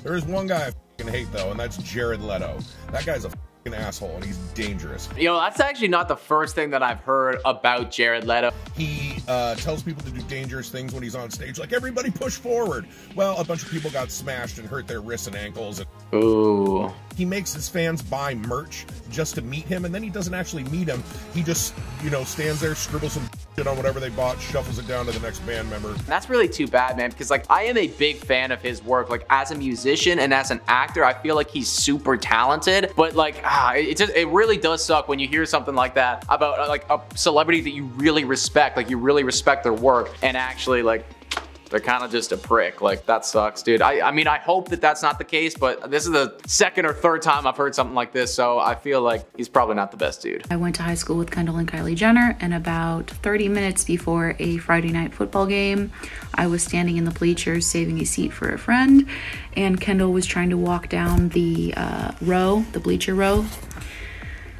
There's one guy I fucking hate though, and that's Jared Leto. That guy's a fucking asshole, and he's dangerous. You know, that's actually not the first thing that I've heard about Jared Leto. He tells people to do dangerous things when he's on stage, like everybody push forward. Well, a bunch of people got smashed and hurt their wrists and ankles. Ooh. He makes his fans buy merch just to meet him, and then he doesn't actually meet him. He just, you know, stands there, scribbles some shit on whatever they bought, shuffles it down to the next band member. That's really too bad, man, because like I am a big fan of his work. Like as a musician and as an actor, I feel like he's super talented, but like it really does suck when you hear something like that about like a celebrity that you really respect, like you really respect their work, and actually like they're kind of just a prick. Like, that sucks, dude. I mean, I hope that that's not the case, but this is the second or third time I've heard something like this, so I feel like he's probably not the best dude. I went to high school with Kendall and Kylie Jenner, and about 30 minutes before a Friday night football game, I was standing in the bleachers saving a seat for a friend, and Kendall was trying to walk down the bleacher row,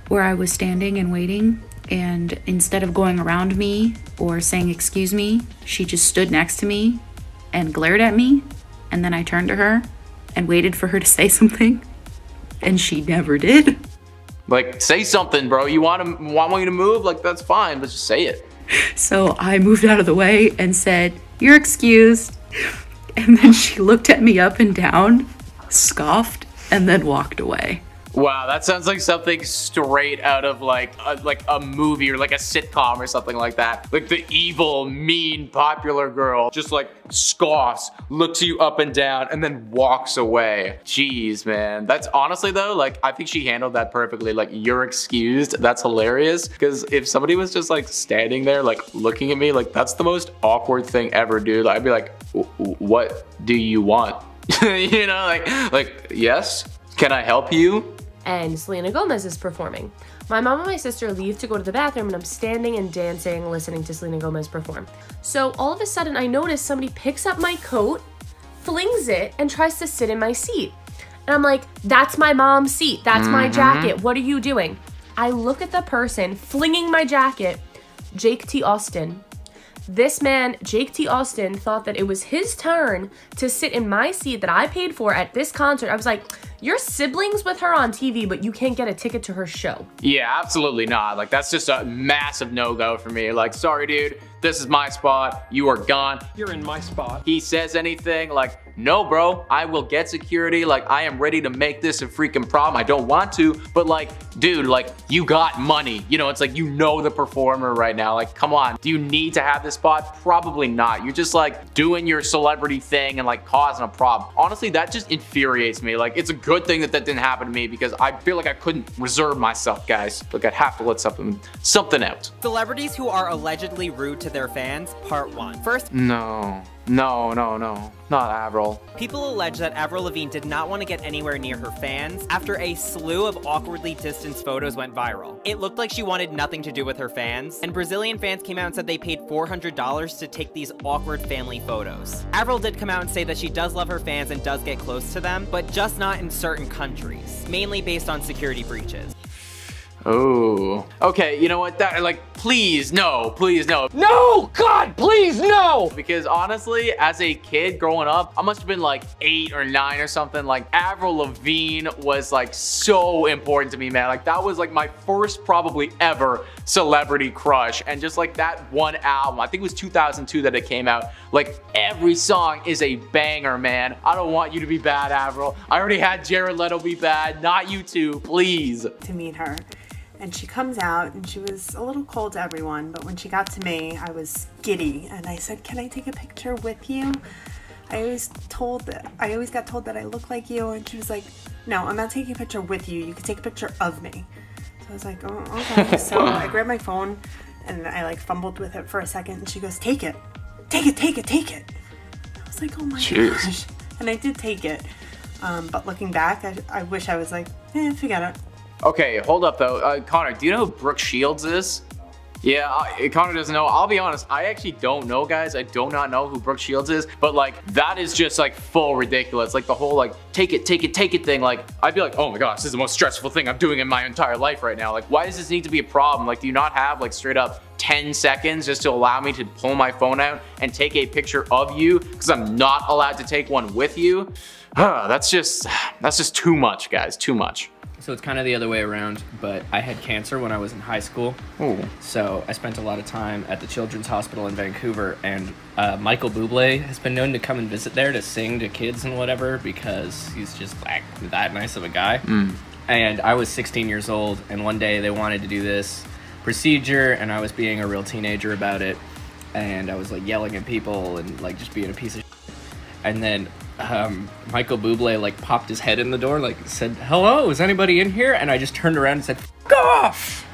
where I was standing and waiting. And instead of going around me or saying excuse me, she just stood next to me and glared at me, and then I turned to her and waited for her to say something, and she never did. Like, say something, bro. You want me to move? Like, that's fine, but just say it. So I moved out of the way and said, "You're excused." And then she looked at me up and down, scoffed, and then walked away. Wow, that sounds like something straight out of like a movie or like a sitcom or something like that. Like the evil, mean, popular girl just like scoffs, looks you up and down, and then walks away. Jeez, man. That's honestly though, like I think she handled that perfectly. Like, "You're excused." That's hilarious. Because if somebody was just like standing there, like looking at me, like that's the most awkward thing ever, dude. I'd be like, "What do you want?" You know, like, "Yes, can I help you?" And Selena Gomez is performing. My mom and my sister leave to go to the bathroom, and I'm standing and dancing, listening to Selena Gomez perform. So all of a sudden I notice somebody picks up my coat, flings it, and tries to sit in my seat. And I'm like, "That's my mom's seat. That's my jacket. What are you doing?" I look at the person flinging my jacket, Jake T. Austin. This man, Jake T. Austin, thought that it was his turn to sit in my seat that I paid for at this concert. I was like, "You're siblings with her on TV, but you can't get a ticket to her show." Yeah, absolutely not. Like, that's just a massive no-go for me. Like, sorry, dude, this is my spot. You are gone. You're in my spot. He says anything, like, "No, bro, I will get security. Like, I am ready to make this a freaking problem. I don't want to, but like, dude, like, you got money." You know, it's like, you know the performer right now. Like, come on. Do you need to have this spot? Probably not. You're just like doing your celebrity thing and like causing a problem. Honestly, that just infuriates me. Like, it's a good thing that that didn't happen to me because I feel like I couldn't reserve myself, guys. Like, I'd have to let something out. Celebrities who are allegedly rude to their fans, part 1. First, No, not Avril. people allege that Avril Lavigne did not want to get anywhere near her fans after a slew of awkwardly distanced photos went viral. It looked like she wanted nothing to do with her fans, and Brazilian fans came out and said they paid $400 to take these awkward family photos. Avril did come out and say that she does love her fans and does get close to them, but just not in certain countries, mainly based on security breaches. Oh. Okay, you know what? That, like, please, no, please, no. No! God, please, no! Because honestly, as a kid growing up, I must have been like 8 or 9 or something. Like, Avril Lavigne was like so important to me, man. Like, that was like my first probably ever celebrity crush. And just like that one album, I think it was 2002 that it came out. Like, every song is a banger, man. I don't want you to be bad, Avril. I already had Jared Leto be bad, not you too, please. To meet her. And she comes out and she was a little cold to everyone, but when she got to me, I was giddy and I said, "Can I take a picture with you? I always got told that I look like you." And she was like, "No, I'm not taking a picture with you. You can take a picture of me." So I was like, "Oh, okay." So I grabbed my phone and I like fumbled with it for a second, and she goes, "Take it. Take it, take it, take it." I was like, "Oh my gosh." And I did take it. But looking back, I wish I was like, forget it. Okay, hold up though. Connor, do you know who Brooke Shields is? Yeah, Connor doesn't know. I'll be honest, I actually don't know, guys. I do not know who Brooke Shields is, but like, that is just like full ridiculous. Like the whole like, take it thing. Like, I'd be like, "Oh my gosh, this is the most stressful thing I'm doing in my entire life right now. Like, why does this need to be a problem? Like, do you not have like straight up 10 seconds just to allow me to pull my phone out and take a picture of you because I'm not allowed to take one with you. That's just too much, guys, too much. So it's kind of the other way around, but I had cancer when I was in high school. Ooh. So I spent a lot of time at the Children's Hospital in Vancouver, and Michael Bublé has been known to come and visit there to sing to kids and whatever because he's just like that nice of a guy. And I was 16 years old, and one day they wanted to do this procedure, and I was being a real teenager about it, and I was like yelling at people and like just being a piece of shit. And then Michael Bublé like popped his head in the door, like said, "Hello, is anybody in here?" And I just turned around and said, "Go off!"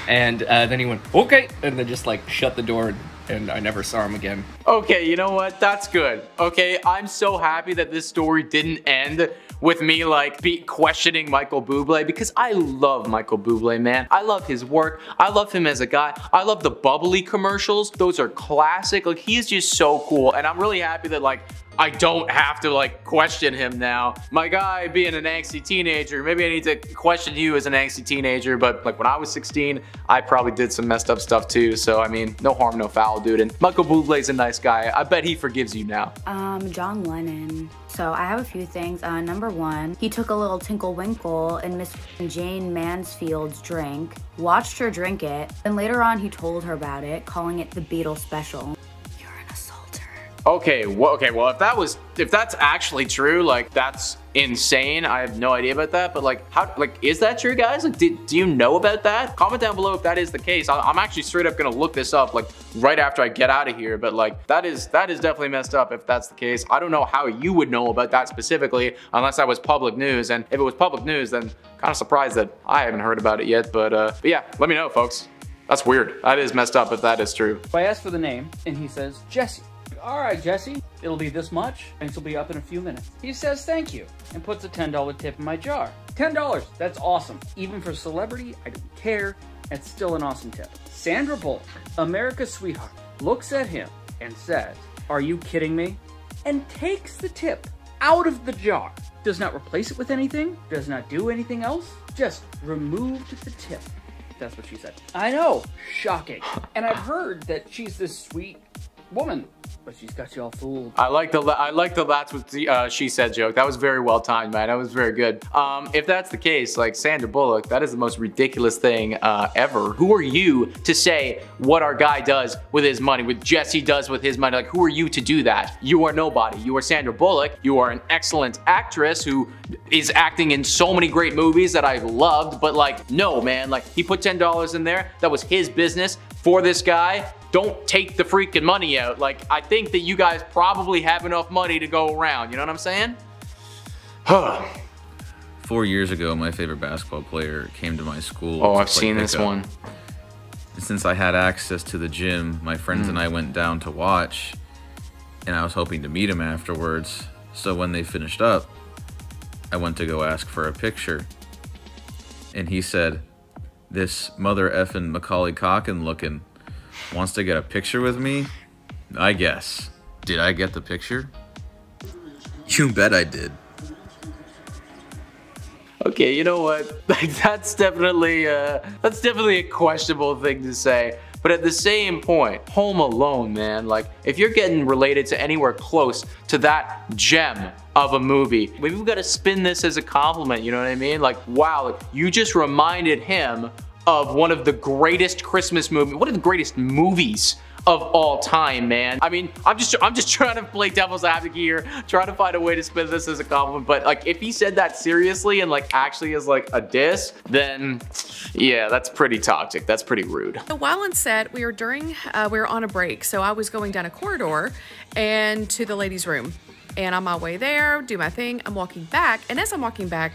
And then he went, "Okay," and then just like shut the door, and I never saw him again. Okay, you know what? That's good. Okay, I'm so happy that this story didn't end with me like questioning Michael Bublé because I love Michael Bublé, man. I love his work. I love him as a guy. I love the bubbly commercials. Those are classic. Like, he's just so cool, and I'm really happy that like I don't have to like question him now. My guy being an angsty teenager, maybe I need to question you as an angsty teenager, but like when I was 16, I probably did some messed up stuff too. So I mean, no harm, no foul, dude. And Michael Bublé's a nice guy. I bet he forgives you now. John Lennon. So I have a few things. Number one, he took a little Tinkle Winkle in Miss Jane Mansfield's drink, watched her drink it, and later on he told her about it, calling it the Beatles special. Okay, well, if that's actually true, like that's insane. I have no idea about that, but like, is that true, guys? Like, do you know about that? Comment down below if that is the case. I'm actually straight up gonna look this up like right after I get out of here, but like that is definitely messed up if that's the case. I don't know how you would know about that specifically unless that was public news, and if it was public news, then kind of surprised that I haven't heard about it yet, but yeah, let me know, folks. That's weird. That is messed up if that is true. I asked for the name, and he says, Jesse. All right, Jesse, it'll be this much. Things will be up in a few minutes. He says thank you and puts a $10 tip in my jar. $10, that's awesome. Even for a celebrity, I don't care. It's still an awesome tip. Sandra Bullock, America's sweetheart, looks at him and says, "Are you kidding me?" and takes the tip out of the jar. Does not replace it with anything, does not do anything else, just removed the tip. That's what she said. I know, shocking. And I've heard that she's this sweet woman, but she's got you all fooled. I like the that's what she said joke. That was very well timed, man. That was very good. If that's the case, like Sandra Bullock, that is the most ridiculous thing ever. Who are you to say what our guy does with his money, what Jesse does with his money? Like, who are you to do that? You are nobody. You are Sandra Bullock. You are an excellent actress who is acting in so many great movies that I've loved, but like, no, man, like he put $10 in there. That was his business for this guy. Don't take the freaking money out. Like, I think that you guys probably have enough money to go around. You know what I'm saying? 4 years ago, my favorite basketball player came to my school. Oh, I've seen this one. Since I had access to the gym, my friends and I went down to watch, and I was hoping to meet him afterwards. So when they finished up, I went to go ask for a picture. And he said, "This mother effing Macaulay Culkin looking wants to get a picture with me? I guess." Did I get the picture? You bet I did. Okay, you know what? Like, that's definitely a questionable thing to say. But at the same point, Home Alone, man, like if you're getting related to anywhere close to that gem of a movie, maybe we gotta spin this as a compliment, you know what I mean? Like, wow, like, you just reminded him of one of the greatest Christmas movies, one of the greatest movies of all time, man. I mean, I'm just trying to play devil's advocate here, trying to find a way to spin this as a compliment, but like if he said that seriously and like actually as like a diss, then yeah, that's pretty toxic. That's pretty rude. So while on set, we were on a break, so I was going down a corridor and to the ladies' room, and on my way there, do my thing, I'm walking back, and as I'm walking back,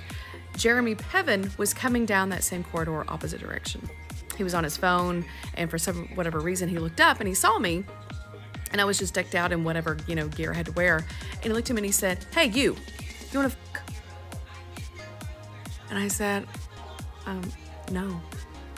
Jeremy Piven was coming down that same corridor opposite direction. He was on his phone, and for whatever reason, he looked up and he saw me, and I was just decked out in whatever, you know, gear I had to wear. And he looked at me and he said, "Hey, you wanna f***?" And I said, no. And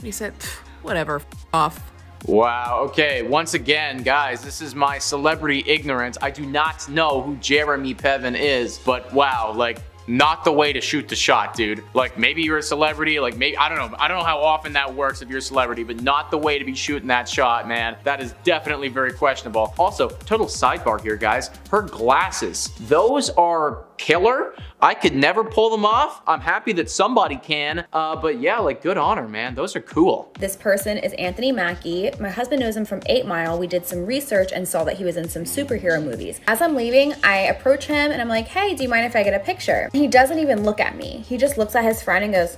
he said, "Whatever, f off." Wow, okay, once again, guys, this is my celebrity ignorance. I do not know who Jeremy Piven is, but wow, like, not the way to shoot the shot, dude. Like, maybe you're a celebrity, like maybe, I don't know how often that works if you're a celebrity, but not the way to be shooting that shot, man. That is definitely very questionable. Also, total sidebar here, guys. Her glasses, those are killer. I could never pull them off. I'm happy that somebody can, but yeah, like, good on her, man. Those are cool. This person is Anthony Mackie. My husband knows him from 8 Mile. We did some research and saw that he was in some superhero movies. As I'm leaving, I approach him and I'm like, hey, do you mind if I get a picture? He doesn't even look at me. He just looks at his friend and goes,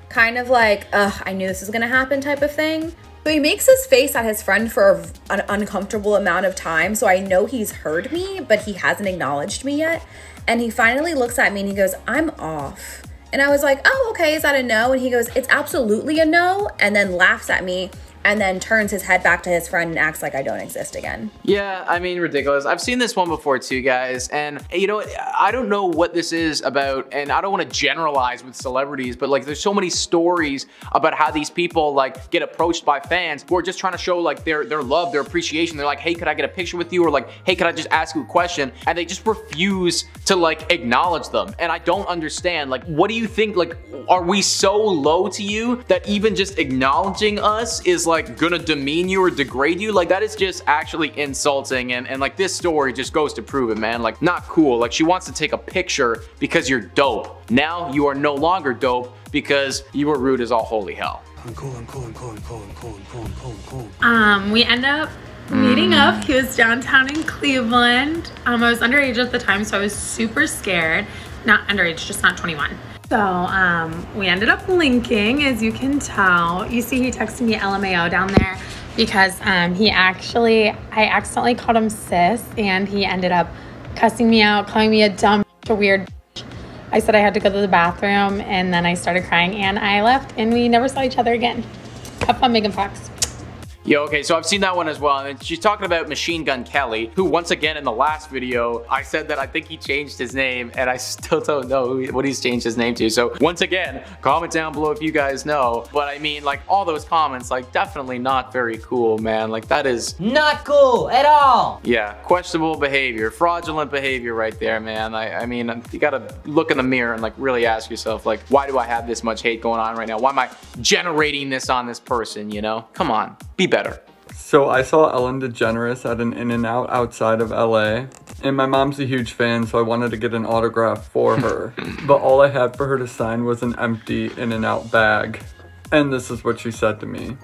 kind of like, ugh, I knew this was gonna happen type of thing. So he makes his face at his friend for an uncomfortable amount of time, so I know he's heard me, but he hasn't acknowledged me yet. And he finally looks at me and he goes, I'm off. And I was like, oh, okay, is that a no? And he goes, it's absolutely a no, and then laughs at me and then turns his head back to his friend and acts like I don't exist again. Yeah, I mean, ridiculous. I've seen this one before too, guys. And you know, I don't know what this is about, and I don't want to generalize with celebrities, but like, there's so many stories about how these people like get approached by fans who are just trying to show like their love, their appreciation. They're like, hey, could I get a picture with you? Or like, hey, could I just ask you a question? And they just refuse to like acknowledge them. And I don't understand, like, what do you think? Like, are we so low to you that even just acknowledging us is like gonna demean you or degrade you? Like, that is just actually insulting, and like, this story just goes to prove it, man. Like, not cool. Like, she wants to take a picture because you're dope. Now you are no longer dope because you were rude as all holy hell. I'm cool. We end up meeting up. He was downtown in Cleveland. I was underage at the time, so I was super scared. Not underage, just not 21. So we ended up linking, as you can tell. You see he texted me LMAO down there because I accidentally called him sis, and he ended up cussing me out, calling me a dumb, a weird. I said I had to go to the bathroom, and then I started crying, and I left, and we never saw each other again. Have fun, Megan Fox. Yeah, okay, so I've seen that one as well, and she's talking about Machine Gun Kelly, who once again in the last video, I said that I think he changed his name, and I still don't know what he's changed his name to. So once again, comment down below if you guys know. But I mean, like, all those comments, like, definitely not very cool, man. Like, that is not cool at all. Yeah, questionable behavior, fraudulent behavior right there, man. I mean, you gotta look in the mirror and like really ask yourself, like, why do I have this much hate going on right now? Why am I generating this on this person, you know? Come on, be better. So I saw Ellen DeGeneres at an In-N-Out outside of LA, and my mom's a huge fan, so I wanted to get an autograph for her. But all I had for her to sign was an empty In-N-Out bag. And this is what she said to me.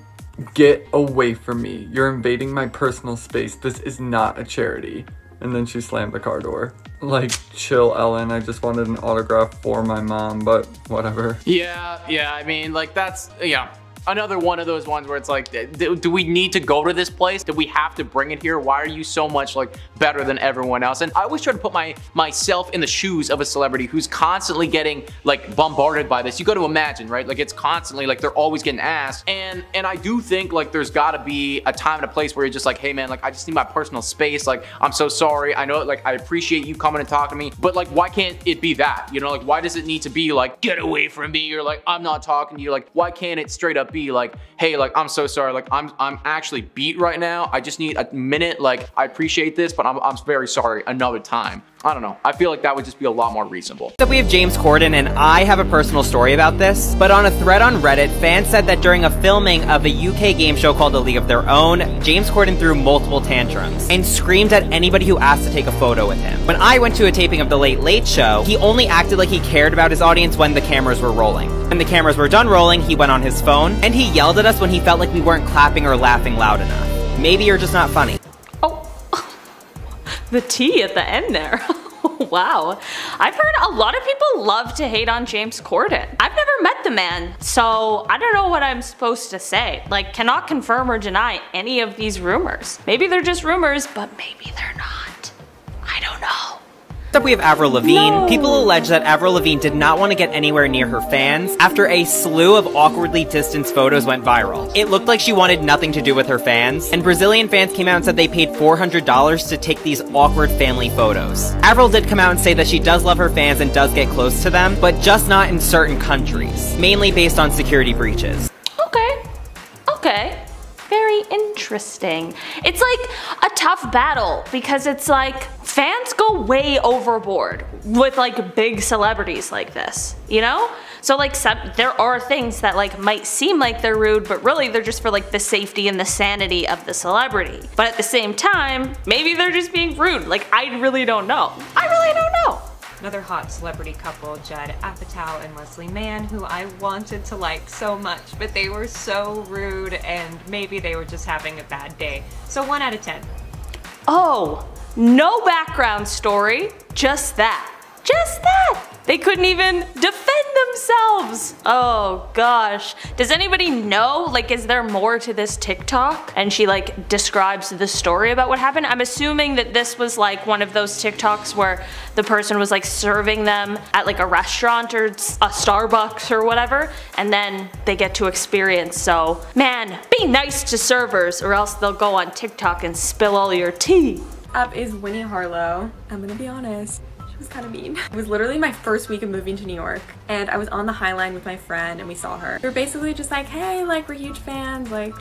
Get away from me. You're invading my personal space. This is not a charity. And then she slammed the car door. Like, chill, Ellen. I just wanted an autograph for my mom, but whatever. Yeah, I mean, like, that's, yeah. Another one of those ones where it's like, do we need to go to this place? Do we have to bring it here? Why are you so much like better than everyone else? And I always try to put myself in the shoes of a celebrity who's constantly getting like bombarded by this. You got to imagine, right? Like, it's constantly like they're always getting asked. And I do think like there's got to be a time and a place where you're just like, hey man, like, I just need my personal space. Like, I'm so sorry. I know, like, I appreciate you coming and talking to me, but like, why can't it be that? You know, like, why does it need to be like, get away from me? Or like, I'm not talking to you. Like, why can't it straight up be like, hey, like, I'm so sorry, like, I'm actually beat right now, I just need a minute, like, I appreciate this, but I'm very sorry, another time. I don't know, I feel like that would just be a lot more reasonable. So we have James Corden, and I have a personal story about this, but on a thread on Reddit, fans said that during a filming of a UK game show called A League of Their Own, James Corden threw multiple tantrums and screamed at anybody who asked to take a photo with him. When I went to a taping of The Late Late Show, he only acted like he cared about his audience when the cameras were rolling. When the cameras were done rolling, he went on his phone, and he yelled at us when he felt like we weren't clapping or laughing loud enough. Maybe you're just not funny. Oh, the T at the end there. Wow. I've heard a lot of people love to hate on James Corden. I've never met the man, so I don't know what I'm supposed to say. Like, cannot confirm or deny any of these rumors. Maybe they're just rumors, but maybe they're not. I don't know. Next up we have Avril Lavigne. People allege that Avril Lavigne did not want to get anywhere near her fans after a slew of awkwardly distanced photos went viral. It looked like she wanted nothing to do with her fans, and Brazilian fans came out and said they paid $400 to take these awkward family photos. Avril did come out and say that she does love her fans and does get close to them, but just not in certain countries, mainly based on security breaches. Okay. Very interesting. It's like a tough battle because it's like fans go way overboard with like big celebrities like this, you know? So like there are things that like might seem like they're rude, but really they're just for like the safety and the sanity of the celebrity. But at the same time, maybe they're just being rude. Like I really don't know. I really don't know. Another hot celebrity couple, Judd Apatow and Leslie Mann, who I wanted to like so much, but they were so rude and maybe they were just having a bad day. So 1 out of 10. Oh, no background story, just that. Just that! They couldn't even defend themselves! Oh gosh. Does anybody know, like, is there more to this TikTok? And she like describes the story about what happened? I'm assuming that this was like one of those TikToks where the person was like serving them at like a restaurant or a Starbucks or whatever, and then they get to experience. So, man, be nice to servers or else they'll go on TikTok and spill all your tea. Up is Winnie Harlow. I'm gonna be honest. Was kind of mean. It was literally my first week of moving to New York, and I was on the High Line with my friend and we saw her. We were basically just like, hey, like we're huge fans, like,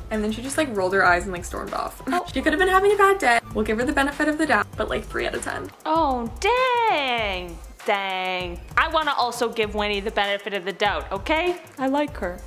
and then she just like rolled her eyes and like stormed off. She could have been having a bad day. We'll give her the benefit of the doubt, but like 3 out of 10. Oh, dang. Dang. I want to also give Winnie the benefit of the doubt, okay? I like her.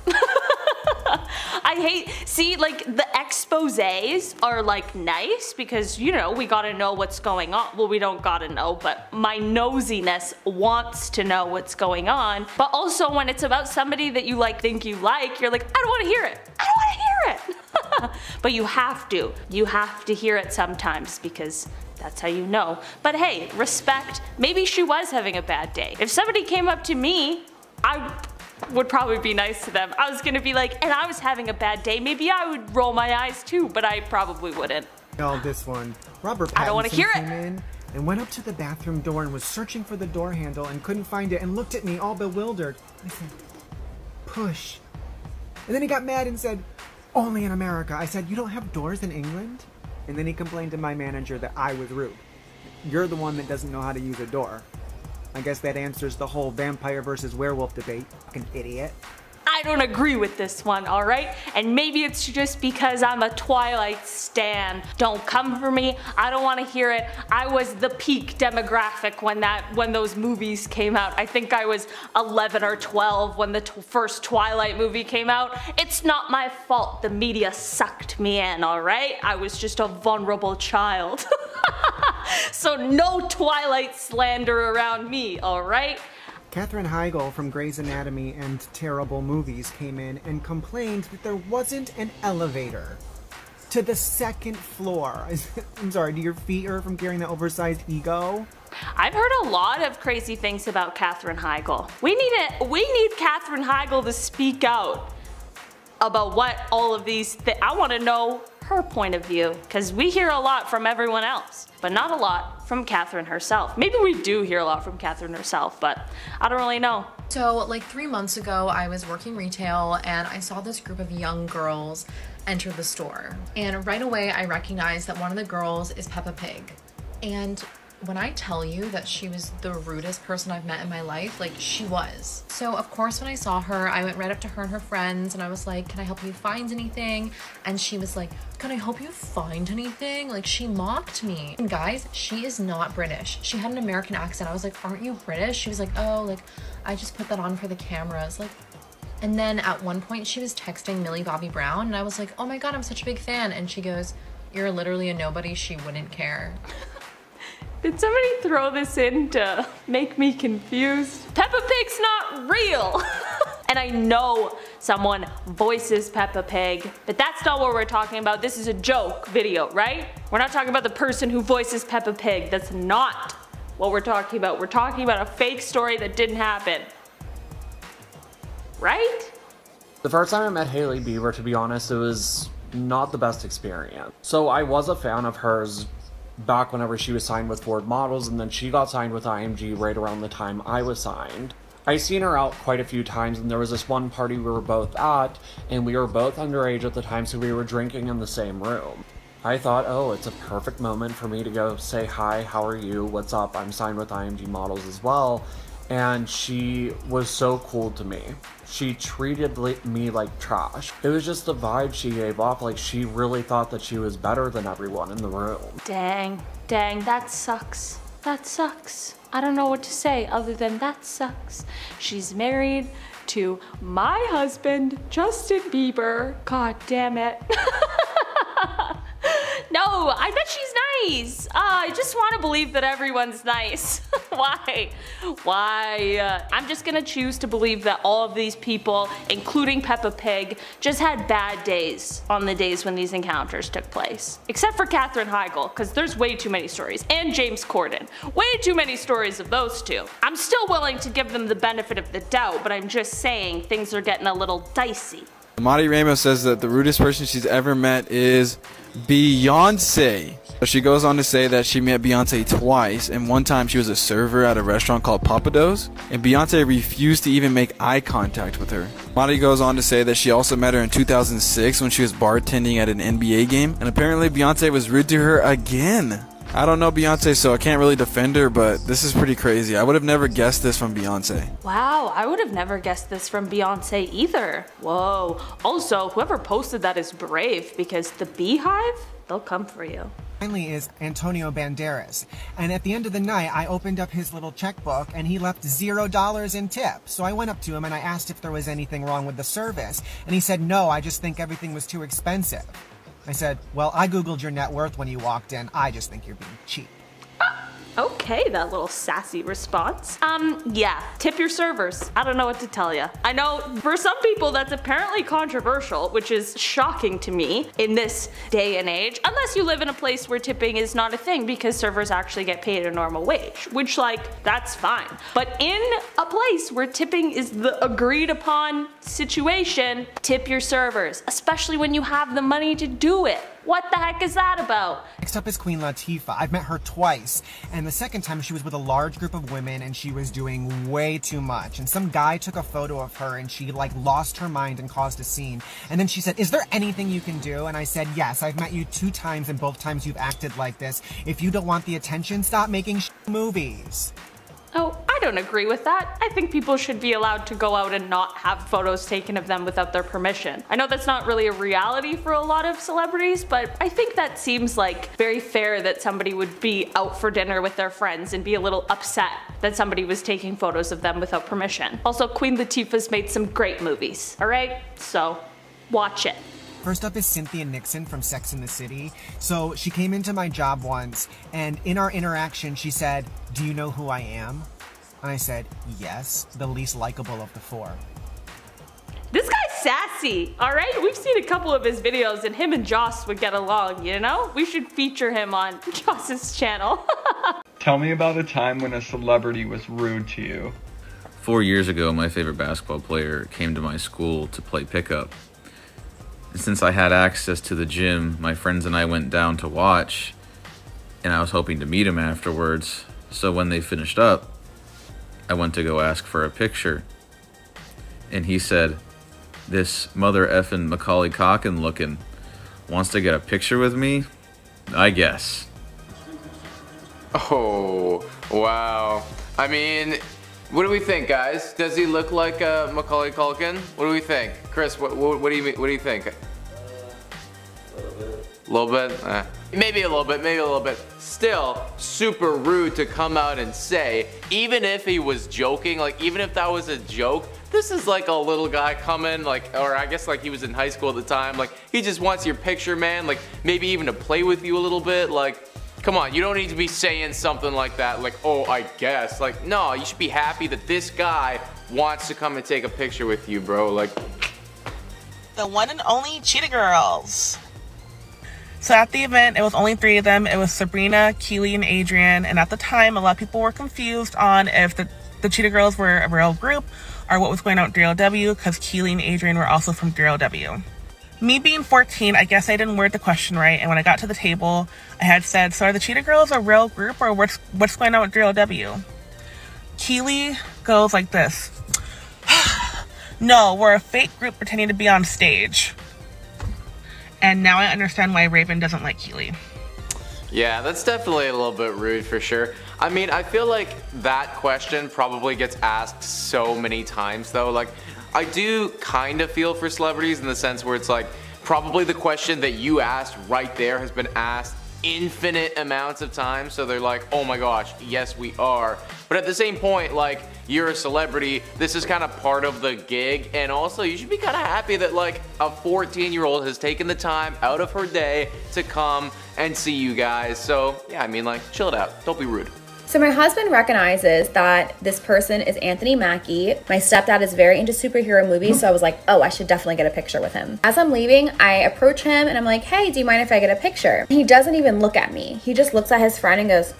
I hate, see, like the exposés are like nice because, you know, we gotta know what's going on. Well, we don't gotta know, but my nosiness wants to know what's going on. But also when it's about somebody that you like think you like, you're like, I don't want to hear it. I don't want to hear it. But you have to. You have to hear it sometimes because that's how you know. But hey, respect. Maybe she was having a bad day. If somebody came up to me, I would probably be nice to them. I was gonna be like, and I was having a bad day, maybe I would roll my eyes too, but I probably wouldn't. Oh, this one. Robert Pattinson I don't want to hear it. came in and went up to the bathroom door and was searching for the door handle and couldn't find it and looked at me all bewildered. I said, push. And then he got mad and said, only in America. I said, you don't have doors in England? And then he complained to my manager that I was rude. You're the one that doesn't know how to use a door. I guess that answers the whole vampire versus werewolf debate, fucking idiot. I don't agree with this one, alright? And maybe it's just because I'm a Twilight stan. Don't come for me, I don't want to hear it. I was the peak demographic when those movies came out. I think I was 11 or 12 when the first Twilight movie came out. It's not my fault the media sucked me in, alright? I was just a vulnerable child. So no Twilight slander around me, alright? Katherine Heigl from Grey's Anatomy and Terrible Movies came in and complained that there wasn't an elevator to the 2nd floor. I'm sorry, do your feet hurt from carrying that oversized ego? I've heard a lot of crazy things about Katherine Heigl. We need Katherine Heigl to speak out about what all of these I want to know her point of view, because we hear a lot from everyone else, but not a lot from Katherine herself. Maybe we do hear a lot from Katherine herself, but I don't really know. So like 3 months ago, I was working retail and I saw this group of young girls enter the store. And right away, I recognized that one of the girls is Peppa Pig. And when I tell you that she was the rudest person I've met in my life, like she was. So of course when I saw her, I went right up to her and her friends and I was like, can I help you find anything? And she was like, can I help you find anything? Like she mocked me. And guys, she is not British. She had an American accent. I was like, aren't you British? She was like, oh, like I just put that on for the cameras. Like, and then at one point she was texting Millie Bobby Brown and I was like, oh my God, I'm such a big fan. And she goes, you're literally a nobody, she wouldn't care. Did somebody throw this in to make me confused? Peppa Pig's not real! And I know someone voices Peppa Pig, but that's not what we're talking about. This is a joke video, right? We're not talking about the person who voices Peppa Pig. That's not what we're talking about. We're talking about a fake story that didn't happen. Right? The first time I met Hailey Bieber, to be honest, it was not the best experience. So I was a fan of hers back whenever she was signed with Ford Models, and then she got signed with IMG right around the time I was signed. I seen her out quite a few times, and there was this one party we were both at, and we were both underage at the time, so we were drinking in the same room. I thought, oh, it's a perfect moment for me to go say, hi, how are you, what's up, I'm signed with IMG Models as well. and she was so cool to me. She treated me like trash. It was just the vibe she gave off, like she really thought that she was better than everyone in the room. Dang, that sucks. That sucks. I don't know what to say other than that sucks. She's married to my husband, Justin Bieber. God damn it. No, I bet she's nice. I just want to believe that everyone's nice. Why? I'm just gonna choose to believe that all of these people, including Peppa Pig, just had bad days on the days when these encounters took place. Except for Katherine Heigl, because there's way too many stories. And James Corden. Way too many stories of those two. I'm still willing to give them the benefit of the doubt, but I'm just saying things are getting a little dicey. Amadi Ramos says that the rudest person she's ever met is Beyonce. She goes on to say that she met Beyonce twice, and one time she was a server at a restaurant called Pappadeaux's, and Beyonce refused to even make eye contact with her. Amadi goes on to say that she also met her in 2006 when she was bartending at an NBA game, and apparently Beyonce was rude to her again. I don't know Beyonce, so I can't really defend her, but this is pretty crazy. I would have never guessed this from Beyonce. Wow, I would have never guessed this from Beyonce either. Whoa. Also, whoever posted that is brave, because the Beehive, they'll come for you. Finally is Antonio Banderas. And at the end of the night, I opened up his little checkbook and he left $0 in tip. So I went up to him and I asked if there was anything wrong with the service. And he said, no, I just think everything was too expensive. I said, well, I Googled your net worth when you walked in. I just think you're being cheap. Okay, that little sassy response. Yeah, tip your servers. I don't know what to tell you. I know for some people that's apparently controversial, which is shocking to me in this day and age, unless you live in a place where tipping is not a thing because servers actually get paid a normal wage, which like, that's fine. But in a place where tipping is the agreed upon situation, tip your servers, especially when you have the money to do it. What the heck is that about? Next up is Queen Latifah. I've met her twice, and the second time she was with a large group of women and she was doing way too much. And some guy took a photo of her and she like lost her mind and caused a scene. And then she said, is there anything you can do? And I said, yes, I've met you 2 times and both times you've acted like this. If you don't want the attention, stop making movies. Oh, I don't agree with that. I think people should be allowed to go out and not have photos taken of them without their permission. I know that's not really a reality for a lot of celebrities, but I think that seems like very fair that somebody would be out for dinner with their friends and be a little upset that somebody was taking photos of them without permission. Also, Queen Latifah's made some great movies, alright? So, watch it. First up is Cynthia Nixon from Sex and the City. So she came into my job once, and in our interaction she said, do you know who I am? And I said, yes, the least likable of the 4. This guy's sassy, alright? We've seen a couple of his videos and him and Joss would get along, you know? We should feature him on Joss's channel. Tell me about a time when a celebrity was rude to you. 4 years ago, my favorite basketball player came to my school to play pickup. Since I had access to the gym, my friends and I went down to watch, and I was hoping to meet him afterwards. So when they finished up, I went to go ask for a picture. And he said, this mother effing Macaulay Culkin looking wants to get a picture with me? I guess. Oh, wow. I mean, what do we think, guys? Does he look like Macaulay Culkin? What do we think? Chris, what do you think? A little bit? Maybe a little bit, maybe a little bit. Still, super rude to come out and say, even if he was joking, like even if that was a joke, this is like a little guy coming, like, or I guess like he was in high school at the time, like he just wants your picture, man, like maybe even to play with you a little bit, like, come on, you don't need to be saying something like that, like, oh, I guess. Like, no, you should be happy that this guy wants to come and take a picture with you, bro. Like, the one and only Cheetah Girls. So at the event, it was only 3 of them. It was Sabrina, Keely, and Adrian. And at the time, a lot of people were confused on if the Cheetah Girls were a real group or what was going on with 3LW, because Keely and Adrian were also from 3LW. Me being 14, I guess I didn't word the question right, and when I got to the table, I had said, so are the Cheetah Girls a real group, or what's going on with 3LW? Keely goes like this. No, we're a fake group pretending to be on stage. And now I understand why Raven doesn't like Keely. yeah, that's definitely a little bit rude for sure. I mean, I feel like that question probably gets asked so many times though. Like, I do kind of feel for celebrities in the sense where it's like, probably the question that you asked right there has been asked infinite amounts of times, so they're like, oh my gosh, yes we are. But at the same point, like, you're a celebrity, this is kind of part of the gig, and also you should be kind of happy that like a 14-year-old has taken the time out of her day to come and see you guys. So yeah, I mean, like, chill it out, don't be rude. So my husband recognizes that this person is Anthony Mackie. My stepdad is very into superhero movies, so I was like, oh, I should definitely get a picture with him. As I'm leaving, I approach him and I'm like, hey, do you mind if I get a picture? He doesn't even look at me. He just looks at his friend and goes,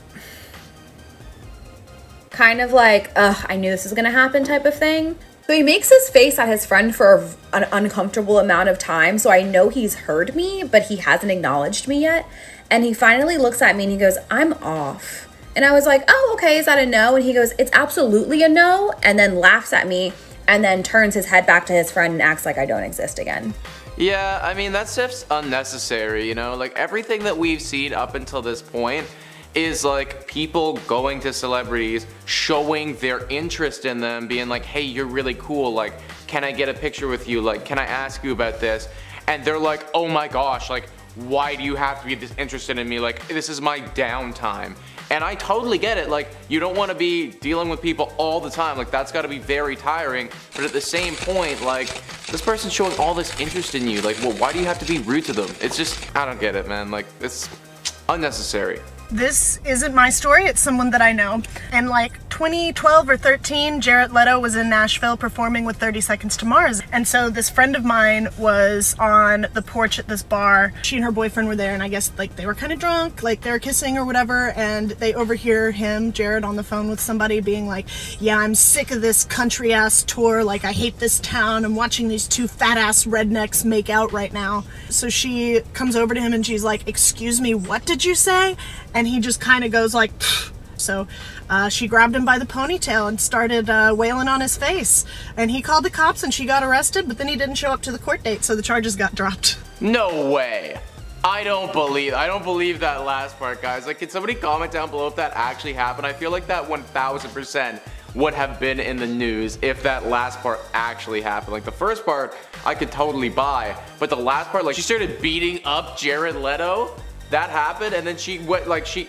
kind of like, ugh, I knew this was gonna happen type of thing. So he makes his face at his friend for an uncomfortable amount of time, so I know he's heard me, but he hasn't acknowledged me yet. And he finally looks at me and he goes, I'm off. And I was like, oh, okay, is that a no? And he goes, it's absolutely a no, and then laughs at me and then turns his head back to his friend and acts like I don't exist again. Yeah, I mean, that stuff's unnecessary, you know? Like, everything that we've seen up until this point is like people going to celebrities, showing their interest in them, being like, hey, you're really cool, like, can I get a picture with you? Like, can I ask you about this? And they're like, oh my gosh, like, why do you have to be this interested in me? Like, this is my downtime. And I totally get it, like, you don't want to be dealing with people all the time, like, that's got to be very tiring, but at the same point, like, this person's showing all this interest in you, like, well, why do you have to be rude to them? It's just, I don't get it, man, like, it's unnecessary. This isn't my story, it's someone that I know. In like 2012 or 13, Jared Leto was in Nashville performing with 30 Seconds to Mars. And so this friend of mine was on the porch at this bar. She and her boyfriend were there, and I guess like they were kind of drunk, like they were kissing or whatever, and they overhear him, Jared, on the phone with somebody being like, yeah, I'm sick of this country ass tour, like I hate this town, I'm watching these two fat ass rednecks make out right now. So she comes over to him and she's like, excuse me, what did you say? And he just kind of goes like, pfft. So she grabbed him by the ponytail and started wailing on his face. And he called the cops and she got arrested, but then he didn't show up to the court date, so the charges got dropped. No way. I don't believe that last part, guys. Like, can somebody comment down below if that actually happened? I feel like that 1000% would have been in the news if that last part actually happened. Like, the first part I could totally buy, but the last part, like, she started beating up Jared Leto. That happened, and then she went, like, you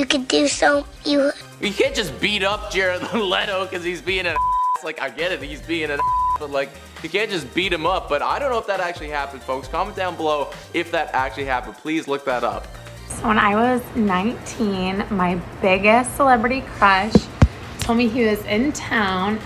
could do so, you can't just beat up Jared Leto because he's being an ass. Like, I get it, he's being an ass, but like, you can't just beat him up. But I don't know if that actually happened, folks. Comment down below if that actually happened. Please look that up. So when I was 19, my biggest celebrity crush told me he was in town,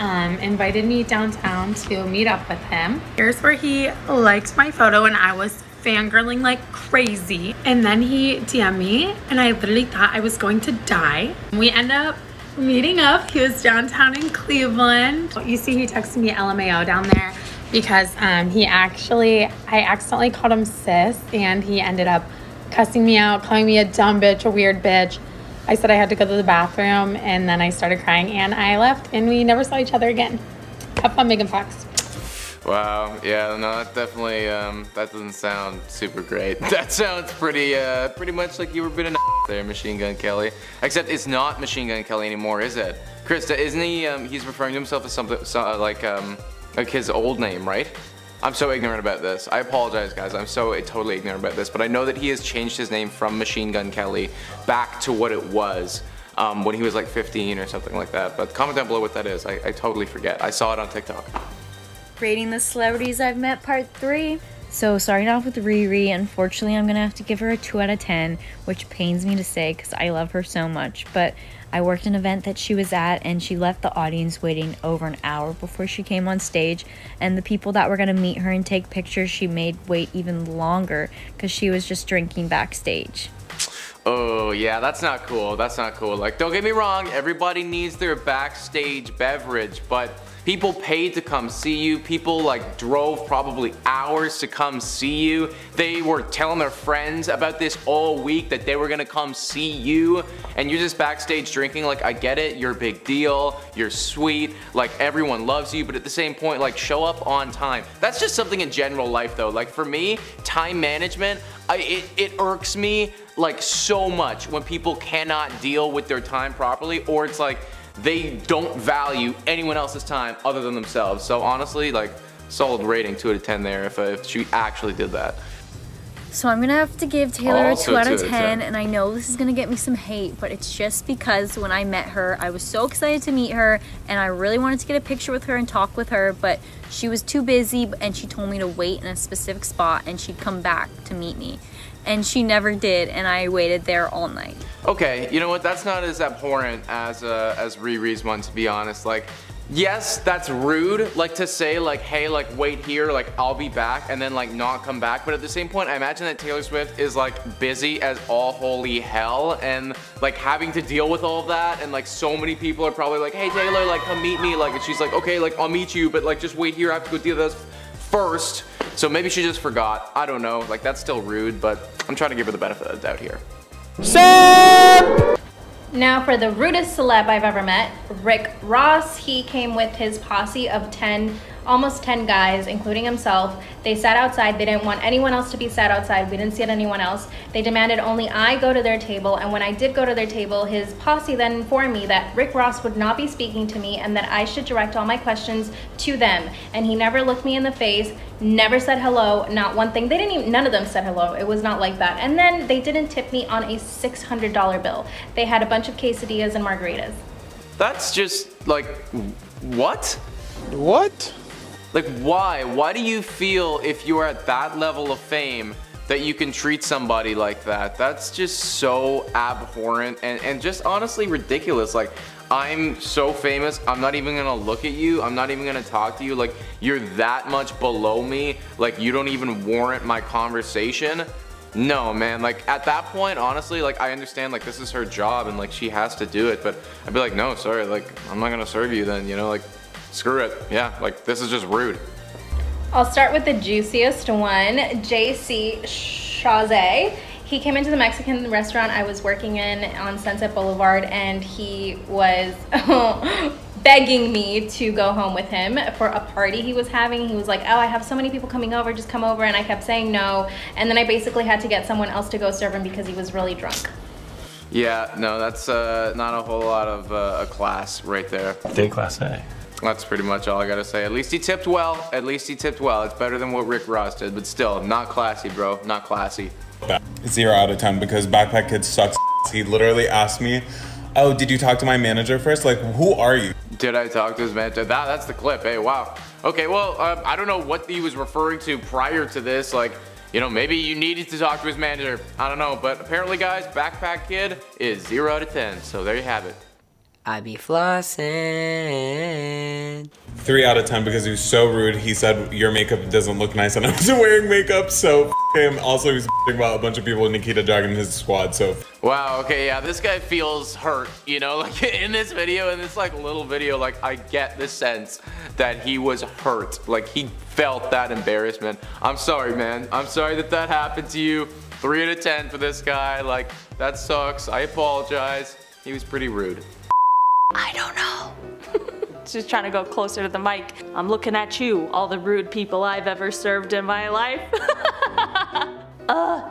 invited me downtown to meet up with him. Here's where he liked my photo and I was fangirling like crazy. And then he DM'd me and I literally thought I was going to die. We end up meeting up. He was downtown in Cleveland. You see he texted me LMAO down there because I accidentally called him sis and he ended up cussing me out, calling me a dumb bitch, a weird bitch. I said I had to go to the bathroom and then I started crying and I left and we never saw each other again. Have fun, Megan Fox. Wow, yeah, no, that definitely, that doesn't sound super great. That sounds pretty much like you were being an there, Machine Gun Kelly. Except it's not Machine Gun Kelly anymore, is it? Krista, isn't he, he's referring to himself as something, like his old name, right? I'm so ignorant about this. I apologize, guys, I'm so totally ignorant about this, but I know that he has changed his name from Machine Gun Kelly back to what it was when he was like 15 or something like that. But comment down below what that is. I totally forget. I saw it on TikTok. Rating the celebrities I've met, part 3. So starting off with Riri, unfortunately I'm gonna have to give her a 2 out of 10, which pains me to say because I love her so much. But I worked an event that she was at and she left the audience waiting over an hour before she came on stage, and the people that were gonna meet her and take pictures she made wait even longer because she was just drinking backstage. Oh yeah, that's not cool. That's not cool. Like, don't get me wrong, everybody needs their backstage beverage, but people paid to come see you. People like drove probably hours to come see you. They were telling their friends about this all week that they were gonna come see you, and you're just backstage drinking. Like, I get it, you're a big deal, you're sweet, like everyone loves you, but at the same point, like, show up on time. That's just something in general life though. Like for me, time management, it irks me like so much when people cannot deal with their time properly, or it's like they don't value anyone else's time other than themselves. So honestly, like, solid rating, 2 out of 10 there if she actually did that. So I'm gonna have to give Taylor a Also 2 out of 2 10, and I know this is gonna get me some hate, but it's just because when I met her, I was so excited to meet her, and I really wanted to get a picture with her and talk with her, but she was too busy, and she told me to wait in a specific spot, and she'd come back to meet me. And she never did, and I waited there all night. Okay, you know what? That's not as abhorrent as Riri's one, to be honest. Like, yes, that's rude, like to say like, hey, like wait here, like I'll be back, and then like not come back. But at the same point, I imagine that Taylor Swift is like busy as all holy hell, and like having to deal with all of that, and like so many people are probably like, hey Taylor, like come meet me, like, and she's like, okay, like I'll meet you, but like just wait here, I have to go deal with this first. So maybe she just forgot. I don't know. Like that's still rude, but I'm trying to give her the benefit of the doubt here. Now for the rudest celeb I've ever met, Rick Ross. He came with his posse of almost 10 guys, including himself. They sat outside. They didn't want anyone else to be sat outside. We didn't see anyone else. They demanded only I go to their table, and when I did go to their table, his posse then informed me that Rick Ross would not be speaking to me and that I should direct all my questions to them. And he never looked me in the face, never said hello, not one thing. They didn't even, none of them said hello. It was not like that. And then they didn't tip me on a $600 bill. They had a bunch of quesadillas and margaritas. That's just like, what? What? Like why? Why do you feel if you are at that level of fame that you can treat somebody like that? That's just so abhorrent and just honestly ridiculous. Like, I'm so famous, I'm not even gonna look at you, I'm not even gonna talk to you, like you're that much below me, like you don't even warrant my conversation. No man, like at that point, honestly, like I understand like this is her job and like she has to do it, but I'd be like, no, sorry, like I'm not gonna serve you then, you know, like screw it. Yeah, like this is just rude. I'll start with the juiciest one, JC Chazé. He came into the Mexican restaurant I was working in on Sunset Boulevard, and he was begging me to go home with him for a party he was having. He was like, oh, I have so many people coming over, just come over, and I kept saying no, and then I basically had to get someone else to go serve him because he was really drunk. Yeah, no, that's not a whole lot of a class right there. Day class A. That's pretty much all I gotta say. At least he tipped well. At least he tipped well. It's better than what Rick Ross did, but still, not classy, bro. Not classy. 0 out of 10 because Backpack Kid sucks. He literally asked me, oh, did you talk to my manager first? Like, who are you? Did I talk to his manager? That's the clip. Hey, wow. Okay, well, I don't know what he was referring to prior to this. Like, you know, maybe you needed to talk to his manager. I don't know, but apparently, guys, Backpack Kid is 0 out of 10. So there you have it. I be flossing. 3 out of 10 because he was so rude. He said your makeup doesn't look nice and I was wearing makeup, so f him. Also, he was about a bunch of people with Nikita Dragun in his squad, so. Wow, okay, yeah, this guy feels hurt, you know, like in this video, in this like little video, like I get the sense that he was hurt. Like he felt that embarrassment. I'm sorry, man. I'm sorry that that happened to you. 3 out of 10 for this guy. Like, that sucks. I apologize. He was pretty rude. I don't know. Just trying to go closer to the mic. I'm looking at you, all the rude people I've ever served in my life.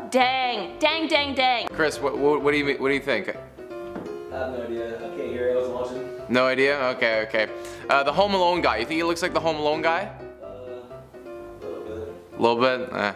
Dang. Chris, what do you think? I have no idea. Okay, here I was watching. No idea? Okay. The Home Alone guy. You think he looks like the Home Alone guy? A little bit. A little bit?